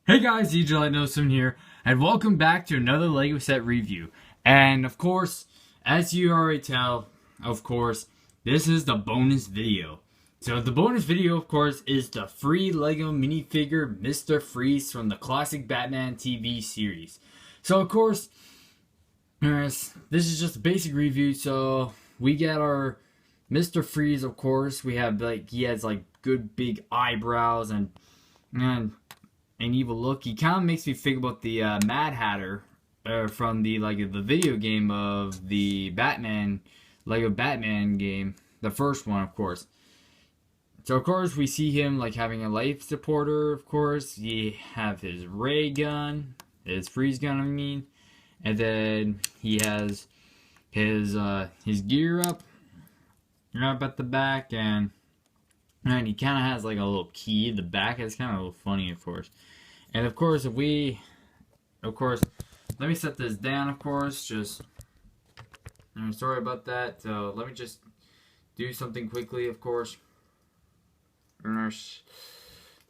Hey guys, EJ here, and welcome back to another LEGO set review. And of course, as you already tell, of course, this is the bonus video. So the bonus video, of course, is the free LEGO minifigure Mr. Freeze from the classic Batman TV series. So of course, this is just a basic review. So we get our Mr. Freeze, of course. We have he has good big eyebrows and an evil look. He kind of makes me think about the Mad Hatter from the video game of the Batman Lego Batman game, the first one, of course. So of course we see him having a life supporter. Of course, he have his ray gun, his freeze gun, I mean, and then he has his gear up at the back, and he kind of has a little key in the back. It's kind of a little funny, of course. And of course, let me set this down, of course. Sorry about that. So let me just do something quickly, of course. I'm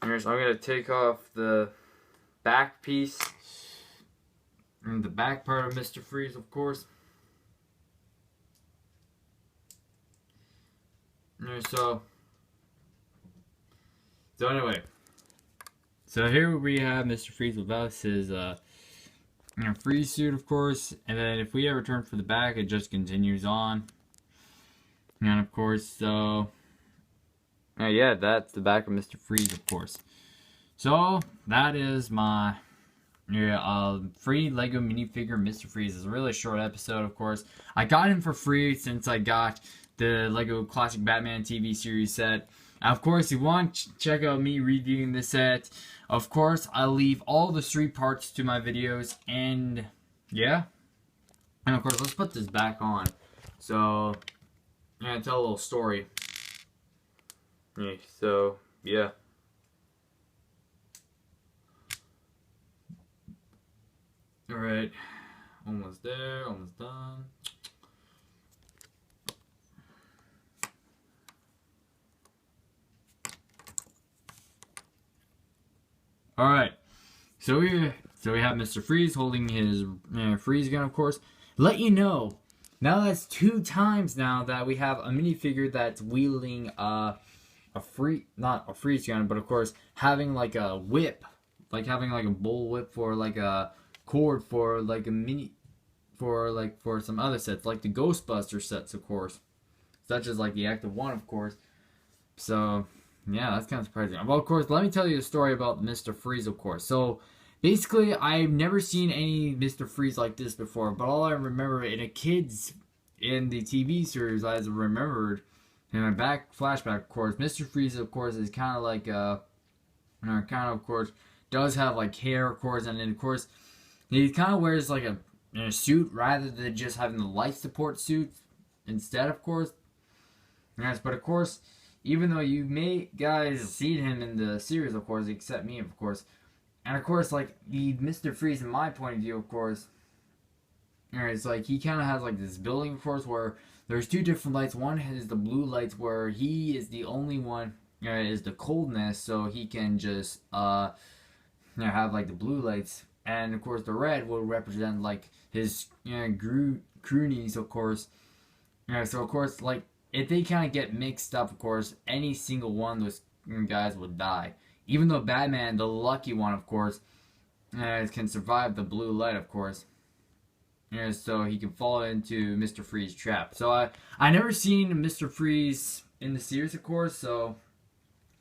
gonna take off the back piece and the back part of Mr. Freeze, of course. So anyway, so here we have Mr. Freeze without his freeze suit, of course, and then if we ever turn for the back, it just continues on. And of course, so yeah, that's the back of Mr. Freeze, of course. So that is my free Lego minifigure Mr. Freeze. It's a really short episode, of course. I got him for free since I got the Lego Classic Batman TV series set. Of course, if you want to check out me reviewing this set, of course, I'll leave all the 3 parts to my videos, and yeah. And of course, let's put this back on. So, yeah, tell a little story. So, yeah. Alright, almost there, almost done. Alright, so we have Mr. Freeze holding his freeze gun, of course. Let you know, now that's 2 times now that we have a minifigure that's wielding not a freeze gun, but of course having a whip, having a bull whip for a cord for a mini, for some other sets, like the Ghostbuster sets, of course, such as the Active 1, of course. So yeah, that's kind of surprising. Well, of course, let me tell you a story about Mr. Freeze, of course. So, basically, I've never seen any Mr. Freeze like this before, but all I remember in the TV series, as I remembered, in my flashback, of course, Mr. Freeze, of course, is kind of of course, does have hair, of course, and then, of course, he kind of wears a suit rather than just having the life support suit instead, of course. Yes, but of course, even though you may guys seen him in the series, of course, except me, of course. And of course, the Mr. Freeze, in my point of view, of course, it's he kind of has this building, of course, where there's 2 different lights. One is the blue lights, where he is the only one, is the coldness, so he can just, have the blue lights. And of course, the red will represent his, croonies, of course. So of course, if they kind of get mixed up, of course, any single one of those guys would die. Even though Batman, the lucky one, of course, can survive the blue light, of course. So he can fall into Mr. Freeze's trap. So I never seen Mr. Freeze in the series, of course. So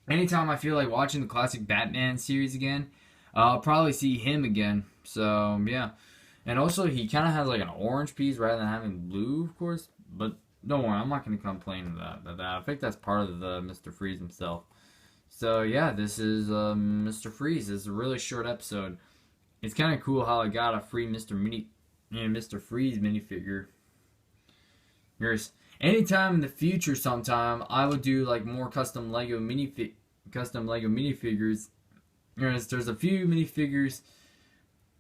anytime I feel like watching the classic Batman series again, I'll probably see him again. So yeah. And also, he kind of has an orange piece rather than having blue, of course. But don't worry, I'm not going to complain about that. I think that's part of the Mr. Freeze himself. So yeah, this is Mr. Freeze. It's a really short episode. It's kind of cool how I got a free Mr. Freeze minifigure. Anytime in the future, sometime I would do more custom Lego minifigures. There's a few minifigures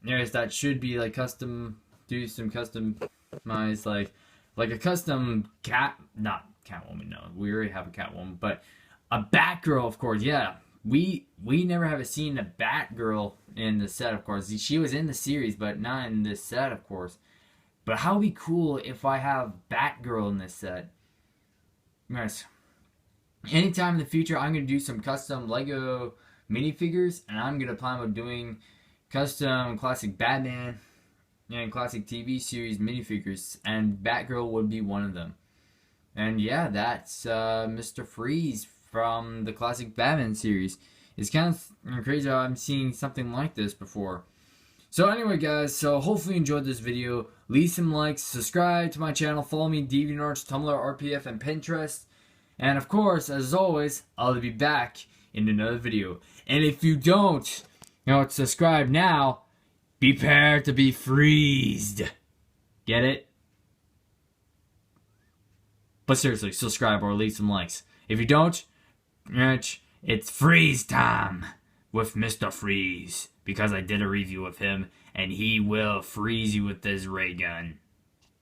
that should be custom, do some customized like a custom not Catwoman, no. We already have a Catwoman, but a Batgirl, of course, yeah. we never have seen a Batgirl in the set, of course. She was in the series, but not in this set, of course. But how would be cool if I have Batgirl in this set? Yes. Anytime in the future, I'm going to do some custom Lego minifigures, and I'm going to plan on doing custom classic Batman and classic TV series minifigures, and Batgirl would be one of them. And yeah, that's Mr. Freeze from the classic Batman series. It's kind of crazy how I'm seeing something like this before. So anyway, guys, so hopefully you enjoyed this video. Leave some likes, subscribe to my channel, follow me on DeviantArts, Tumblr, RPF, and Pinterest. And of course, as always, I'll be back in another video. And if you don't, subscribe now, be prepared to be freezed. Get it? But seriously, subscribe or leave some likes. If you don't, it's freeze time with Mr. Freeze. Because I did a review of him, and he will freeze you with this ray gun.